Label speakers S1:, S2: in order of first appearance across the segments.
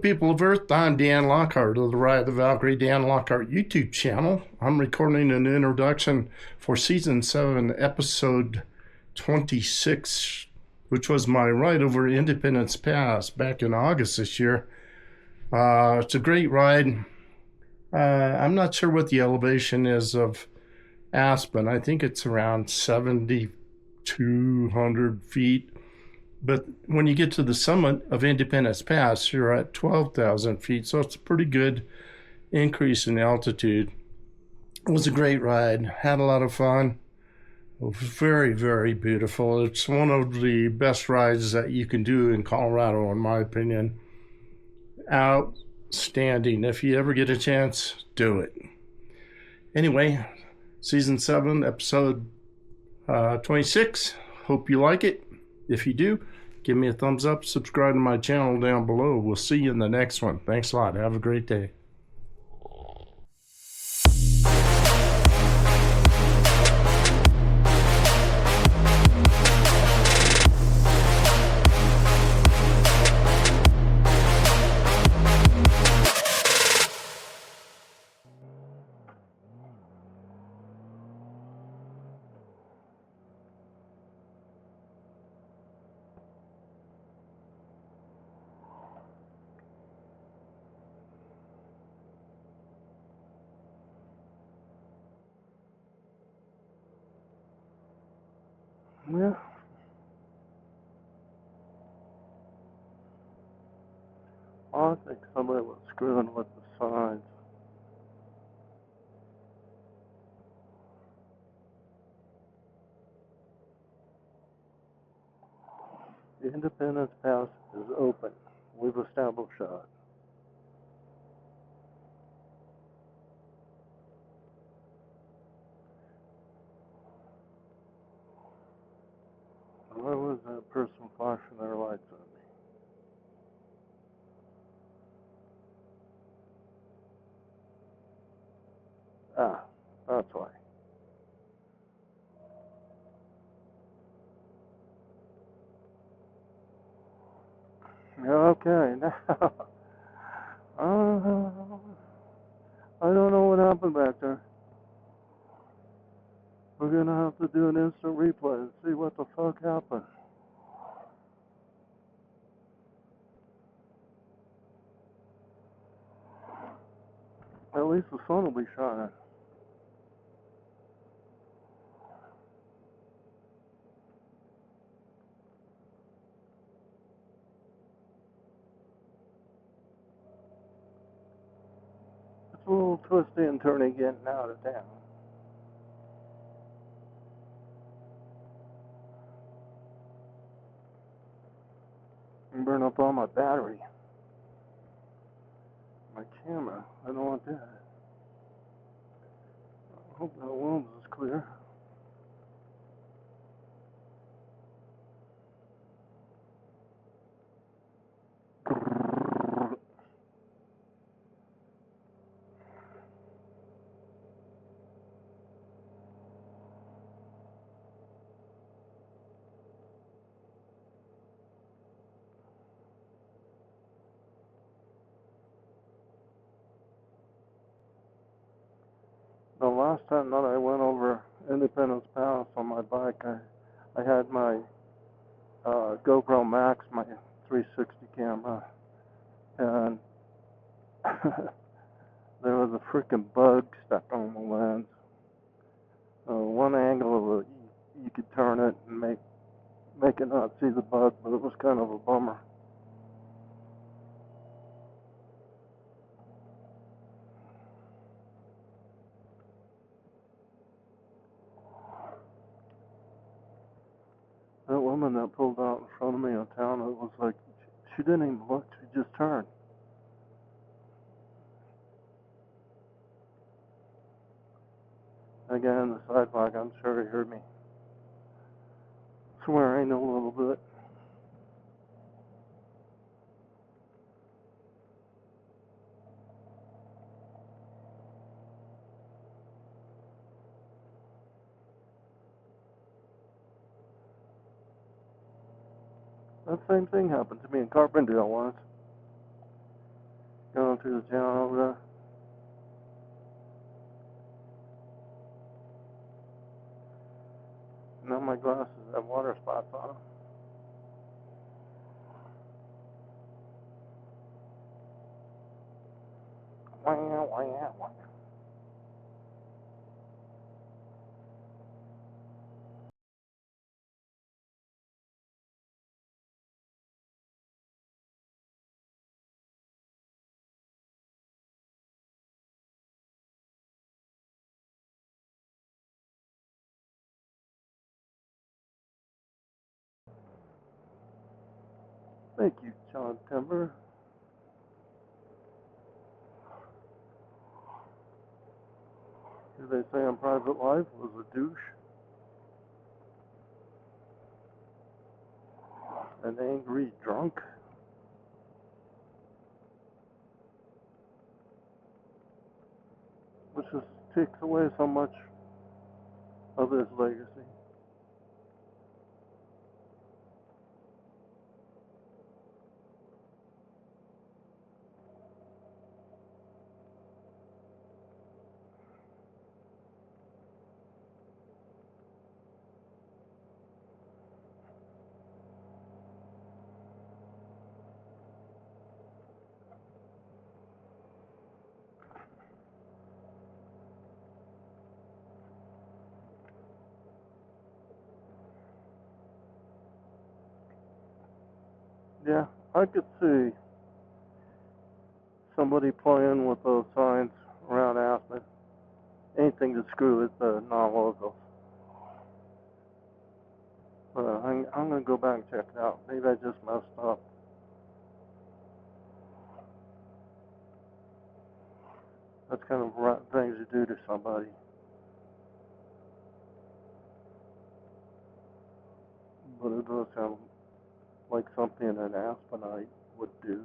S1: people of Earth. I'm Dan Lockhart of the Ride of the Valkyrie Dan Lockhart YouTube channel. I'm recording an introduction for Season 7, Episode 26, which was my ride over Independence Pass back in August this year. It's a great ride. I'm not sure what the elevation is of Aspen. I think it's around 7,200 feet. But when you get to the summit of Independence Pass, you're at 12,000 feet. So it's a pretty good increase in altitude. It was a great ride. Had a lot of fun. It was very, very beautiful. It's one of the best rides that you can do in Colorado, in my opinion. Outstanding. If you ever get a chance, do it. Anyway, Season 7, Episode 26. Hope you like it. If you do, give me a thumbs up, subscribe to my channel down below. We'll see you in the next one. Thanks a lot. Have a great day. Yeah. I think somebody was screwing with the signs. The Independence Pass is open. We've established that. Why was that person flashing their lights at me? Ah, that's why. Okay, now, I don't know what happened back there. We're gonna have to do an instant replay and see what the fuck happened. At least the sun will be shining. It's a little twisty and turny getting out of town. And burn up all my battery. My camera. I don't want that. I hope that lens is clear. The last time that I went over Independence Pass on my bike, I had my GoPro Max, my 360 camera, and there was a freaking bug stuck on the lens. One angle of it, you could turn it and make it not see the bug, but it was kind of a bummer. That woman that pulled out in front of me in town, it was like, she didn't even look, she just turned. Again, in the sidewalk, I'm sure he heard me swearing a little bit. That same thing happened to me in Carpendale once.
S2: through the town over there. Now my glasses have water spots on them. Wow, wow, wow. Thank you, John Timber. Who they say in Private Life was a douche, an angry drunk. Which just takes away so much of his legacy. Yeah, I could see somebody playing with those signs around Aspen. Anything to screw with the non-locals. I'm going to go back and check it out. Maybe I just messed up. That's kind of rotten things to do to somebody. But it does sound like something an Aspenite would do.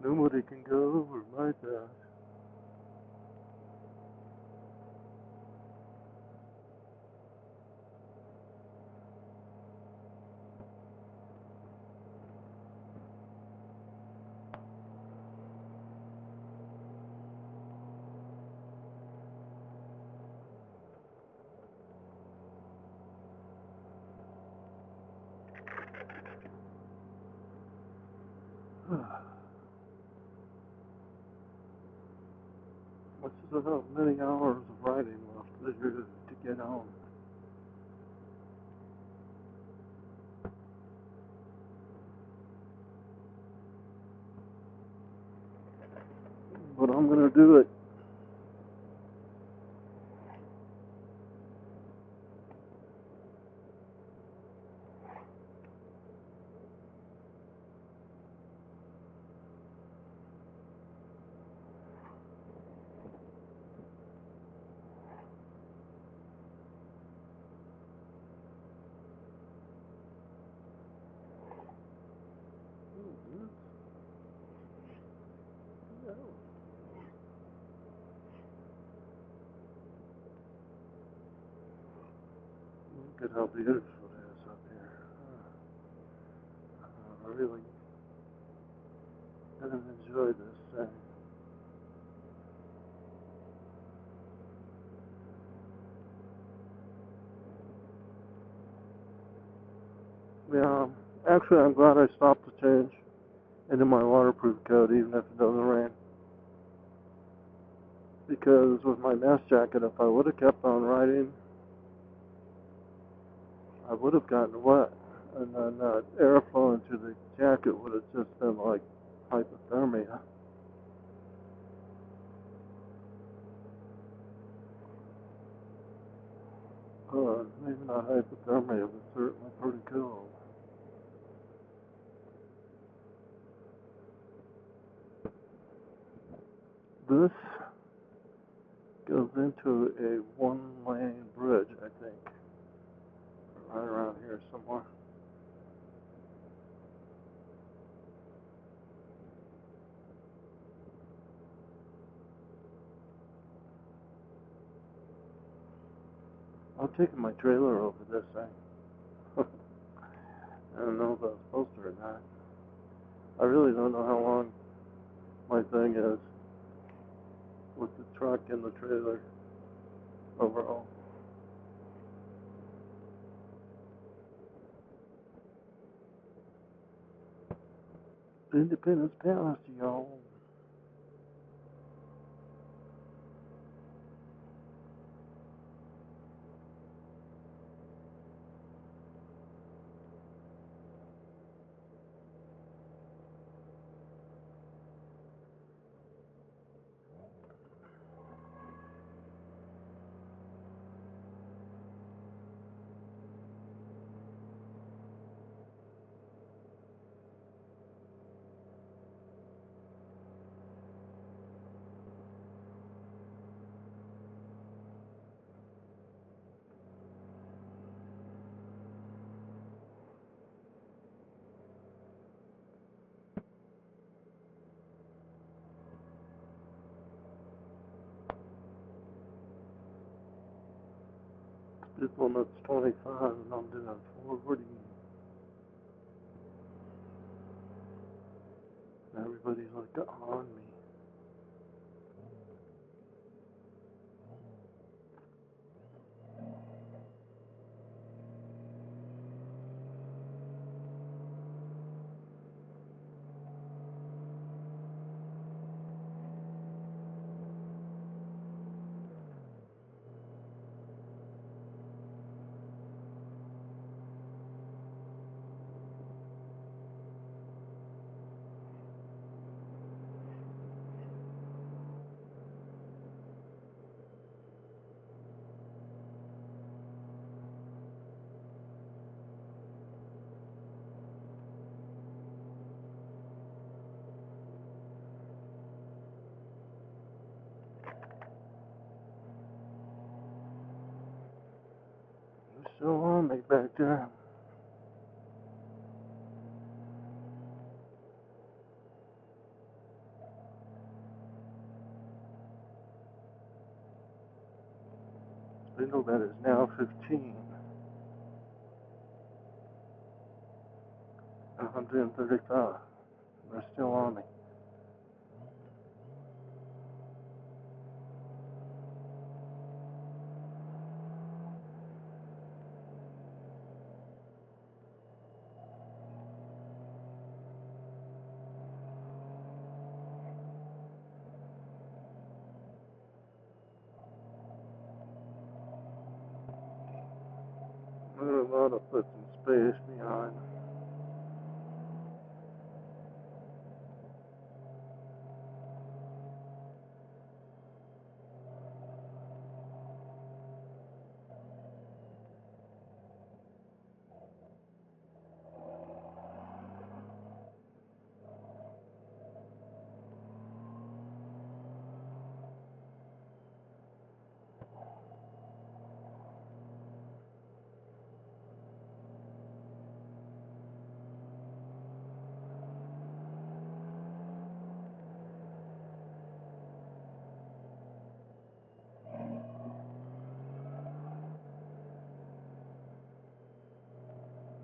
S2: Nobody can go over my path. Which is about many hours of riding left to get home. But I'm going to do it. Look at how beautiful it is up here. I really kind of enjoy this thing. Yeah, actually I'm glad I stopped to change into my waterproof coat even if it doesn't rain. Because with my mesh jacket, if I would have kept on riding, I would have gotten wet. And then airflow into the jacket would have just been like hypothermia. Maybe not hypothermia, but certainly pretty cold. This goes into a one-lane bridge, I think. Right around here somewhere. I'm taking my trailer over this thing. I don't know if I was supposed to or not. I really don't know how long my thing is with the truck and the trailer overall. Independence Palace, y'all. This one that's 25 and I'm doing 440. Everybody's like on me. You're still on me back there. Spindle that is now 15. 135. They're still on me. There are a lot of foot and space behind.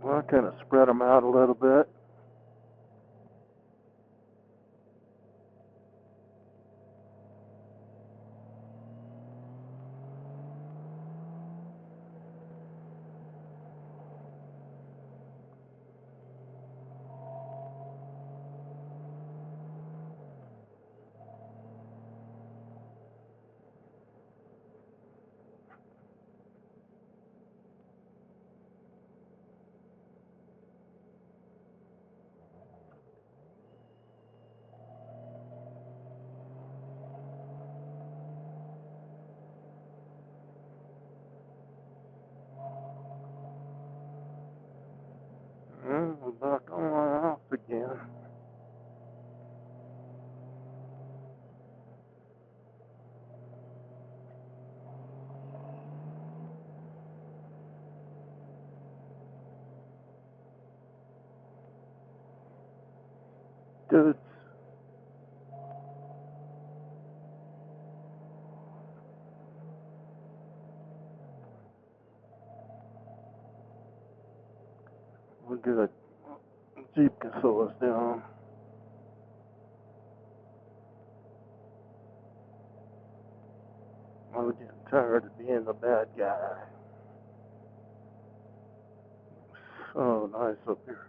S2: Well, I kind of spread them out a little bit. We're back on my off again. Dudes. We're good. Jeep can slow us down. I was getting tired of being the bad guy. So nice up here.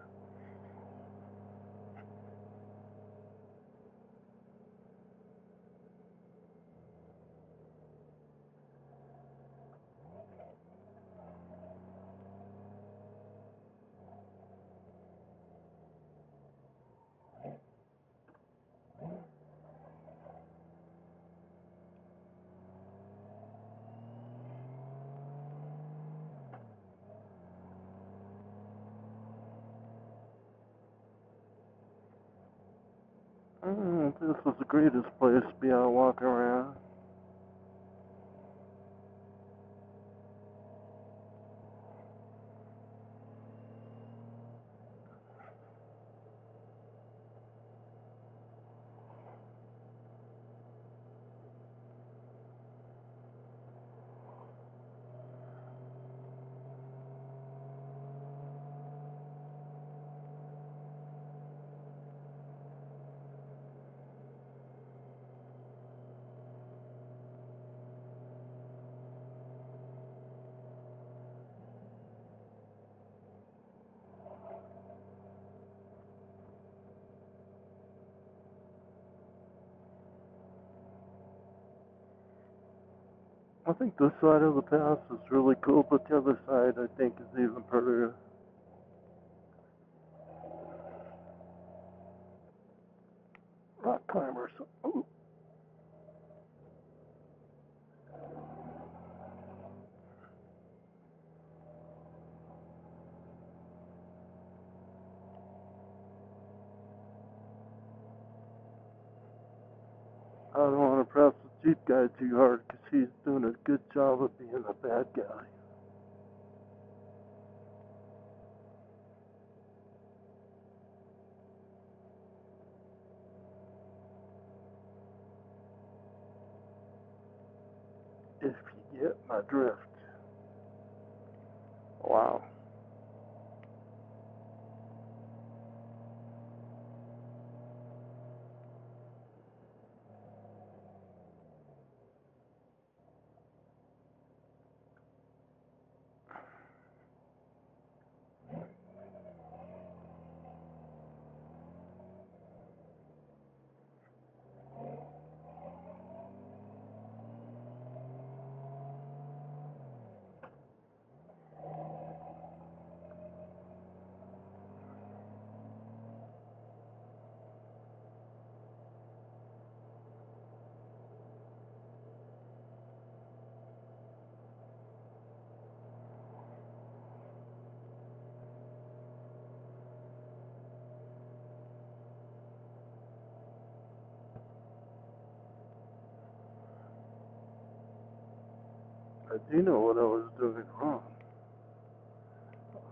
S2: This was the greatest place to be out walking around. I think this side of the pass is really cool, but the other side I think is even prettier. Rock climbers. Ooh. I don't want to press the Jeep guy too hard because he's doing a good job of being the bad guy. If you get my drift. Wow. I do know what I was doing wrong.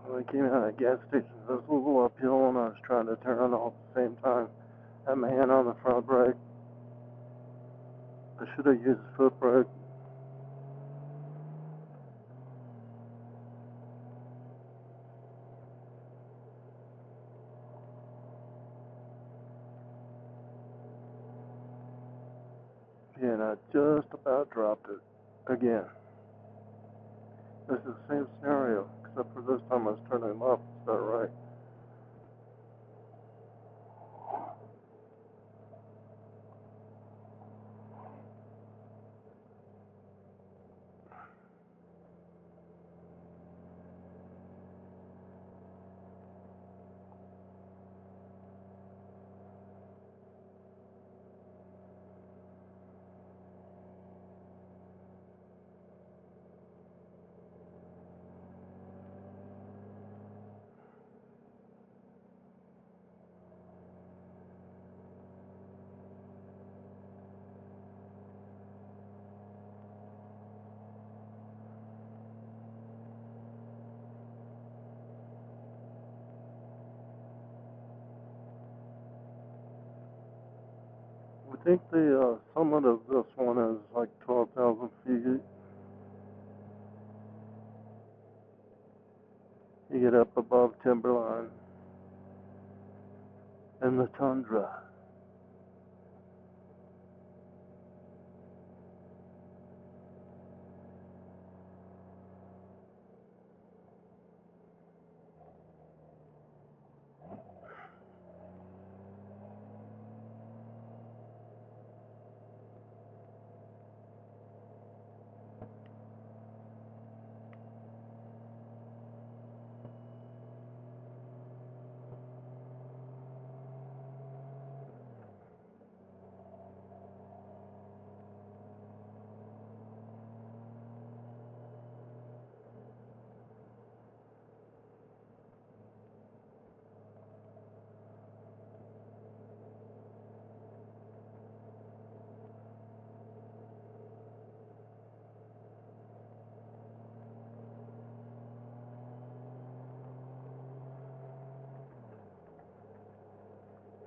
S2: When I came out of the gas station, there was a little uphill and I was trying to turn all at the same time. Had my hand on the front brake. I should have used the foot brake. Yeah, and I just about dropped it again. This is the same scenario, except for this time I was turning left instead of right. I think the summit of this one is like 12,000 feet. You get up above timberline. and the tundra.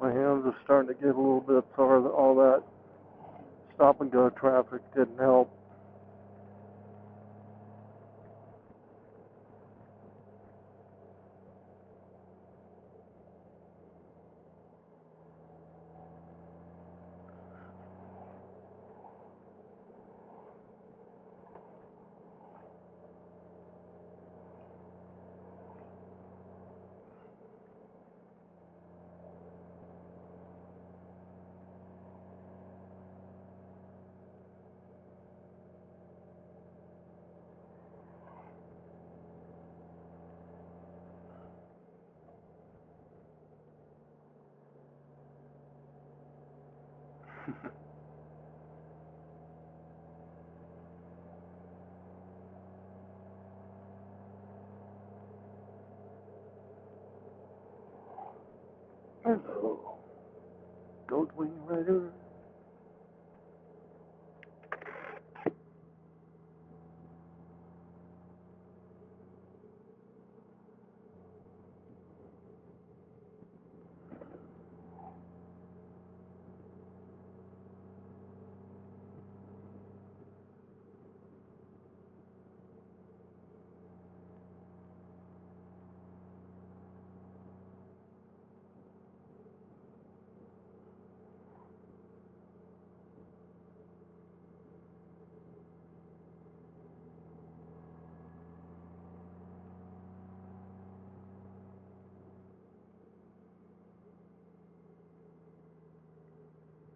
S2: My hands are starting to get a little bit sore. All that stop and go traffic didn't help. Hello, Goldwing Rider.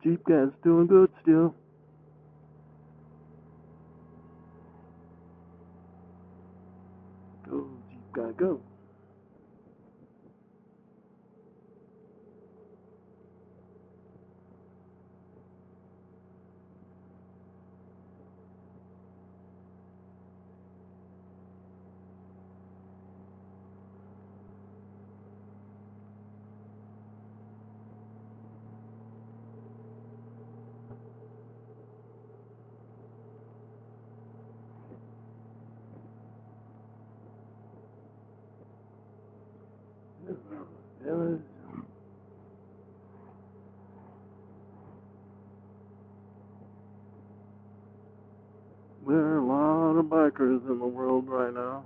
S2: Jeep guy's doing good still. Go, Jeep guy, go. Yeah, there are a lot of bikers in the world right now.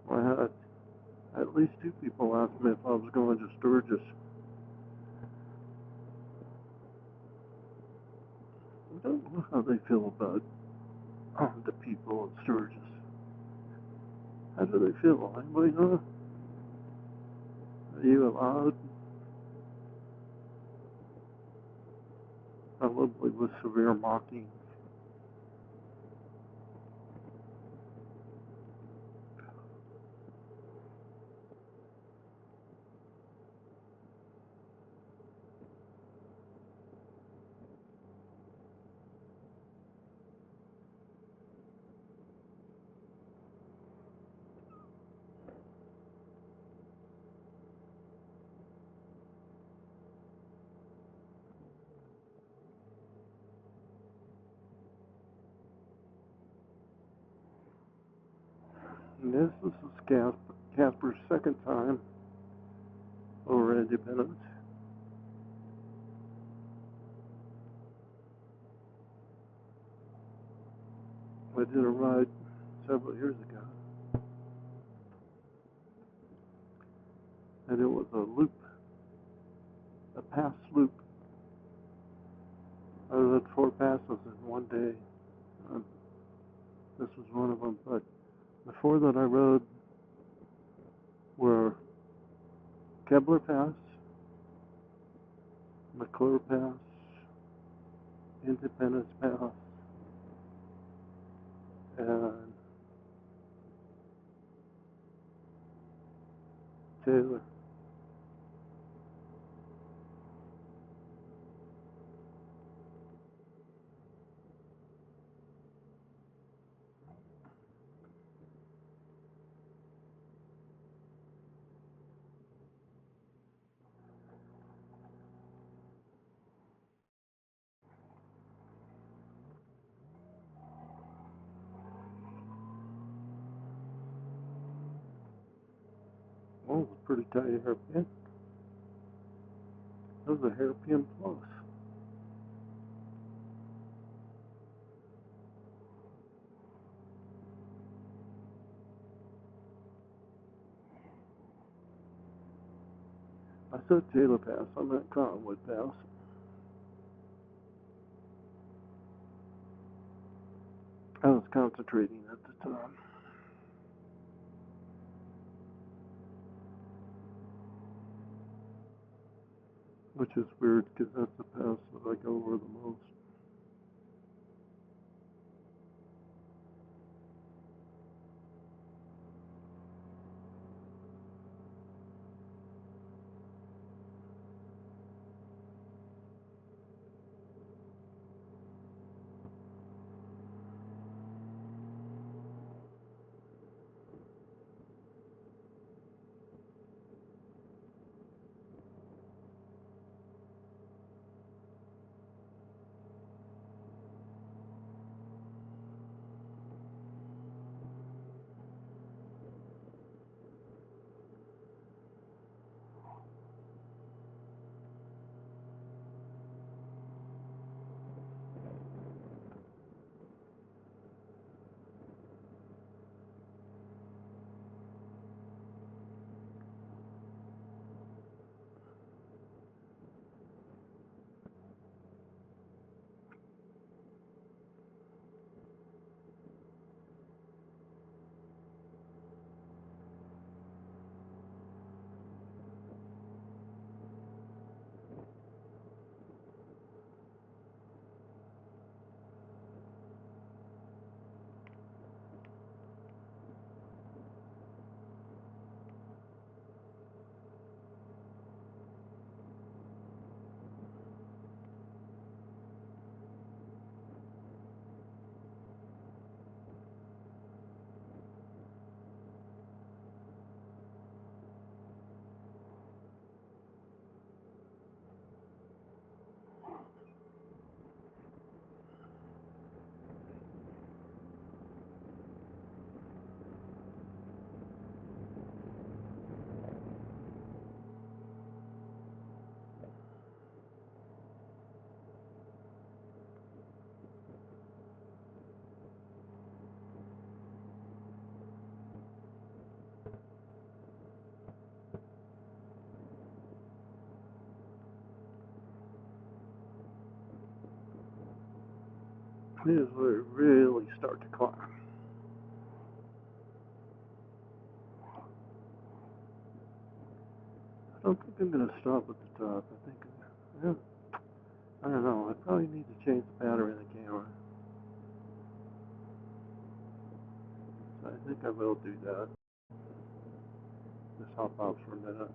S2: I had at least 2 people ask me if I was going to Sturgis. I don't know how they feel about the people in Sturgis. How do they feel? Anybody know? Are you allowed? Probably with severe mocking. And this is Casper's second time over Independence. I did a ride several years ago. and it was a loop, a pass loop. I rode 4 passes in one day. This was one of them, but the 4 that I rode were Kebler Pass, McClure Pass, Independence Pass, and Taylor. Oh, it was a pretty tight hairpin. That was a hairpin plus. I said Taylor Pass, I meant Cottonwood Pass. I was concentrating at the time. Which is weird, because that's the pass that I go over the most. This is where it really start to climb. I don't think I'm going to stop at the top. I think, yeah, I don't know. I probably need to change the battery in the camera. So I think I will do that. Just hop out for a minute.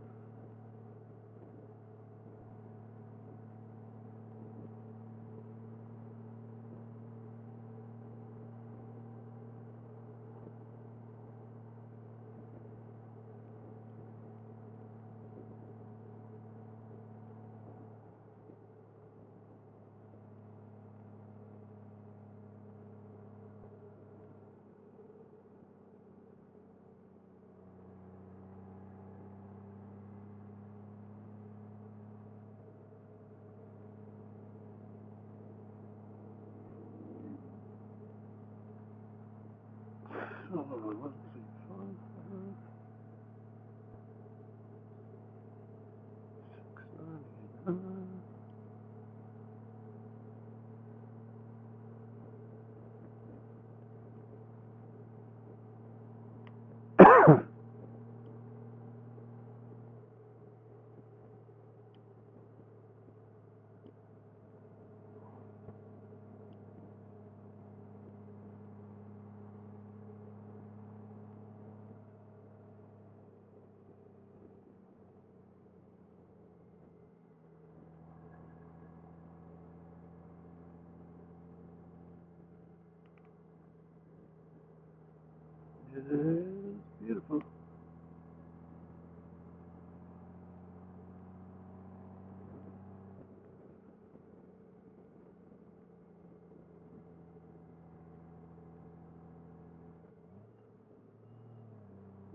S2: It's beautiful.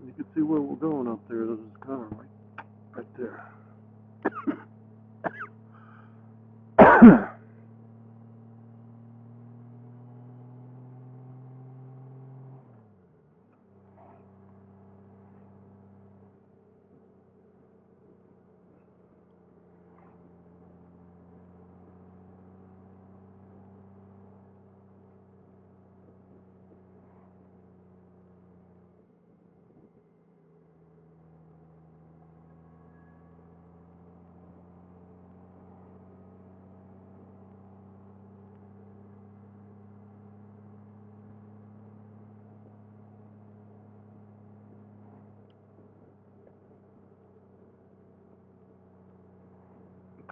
S2: You can see where we're going up there. There's a car right there.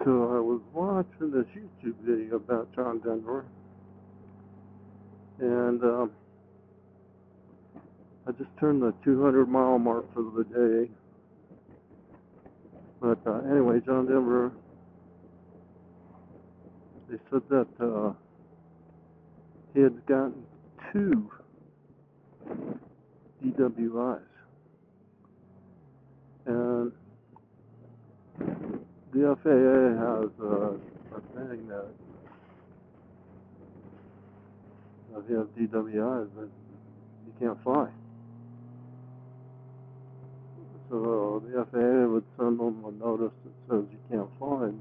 S2: So I was watching this YouTube video about John Denver, and I just turned the 200-mile mark for the day. But anyway, John Denver, they said that he had gotten 2 DWIs, and the FAA has a thing that if you have DWIs, that you can't fly. So the FAA would send them a notice that says you can't fly, and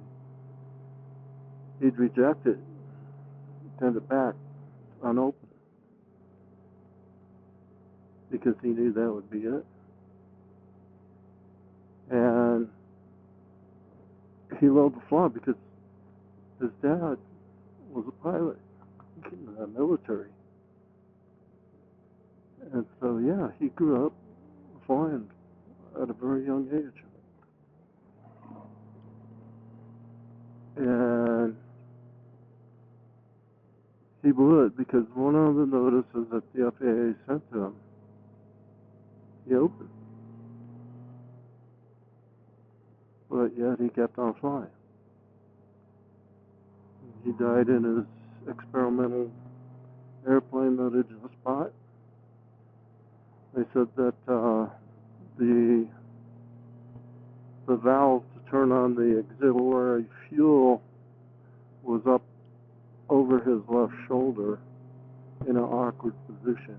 S2: he'd reject it, send it back unopened, because he knew that would be it. And he loved to fly because his dad was a pilot in the military. And so, yeah, he grew up flying at a very young age. And he blew it because one of the notices that the FAA sent to him, he opened. But yet he kept on flying. He died in his experimental airplane that had just bought. They said that the valve to turn on the auxiliary fuel was up over his left shoulder in an awkward position.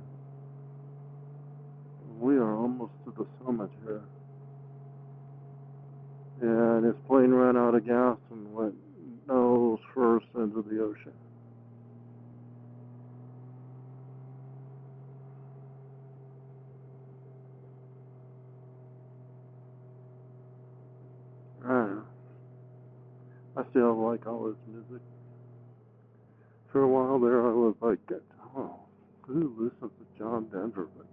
S2: We are almost to the summit here. And his plane ran out of gas and went nose first into the ocean. I don't know. I still like all his music. For a while there, I was like, oh, who listens to John Denver? But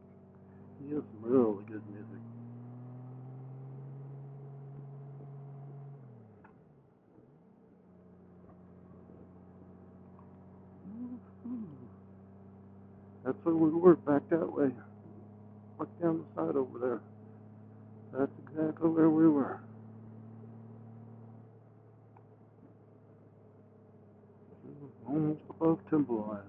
S2: he has some really good music. That's where we were, back that way. Look down the side over there. That's exactly where we were. Almost above timberline.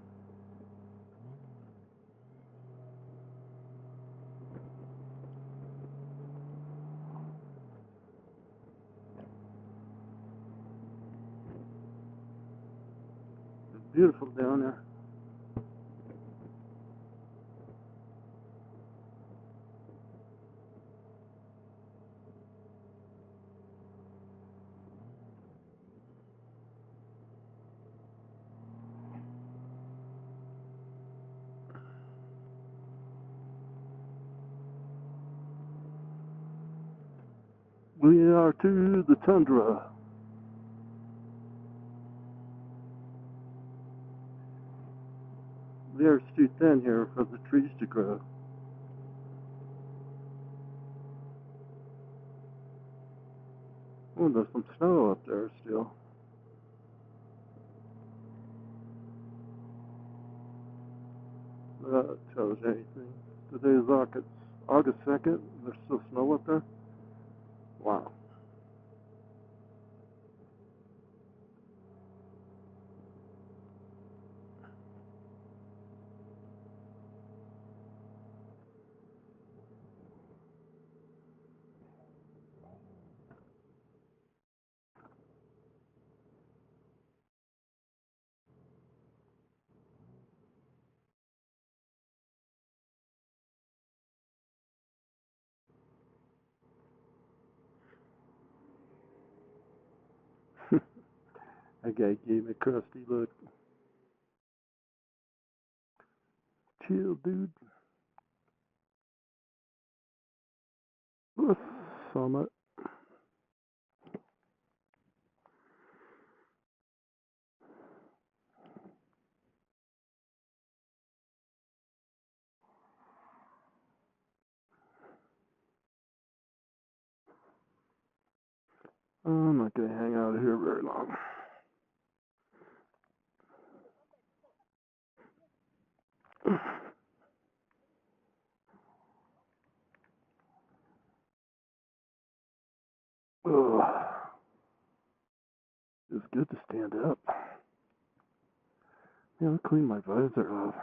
S2: It's beautiful down there. We are to the tundra. The air's too thin here for the trees to grow. Oh, there's some snow up there still. That tells you anything. Today is August 2nd. There's still snow up there. Wow. That guy gave me a crusty look. Chill, dude. The summit. I'm not going to hang out here very long. Ugh. It's good to stand up. Yeah, I'll clean my visor off.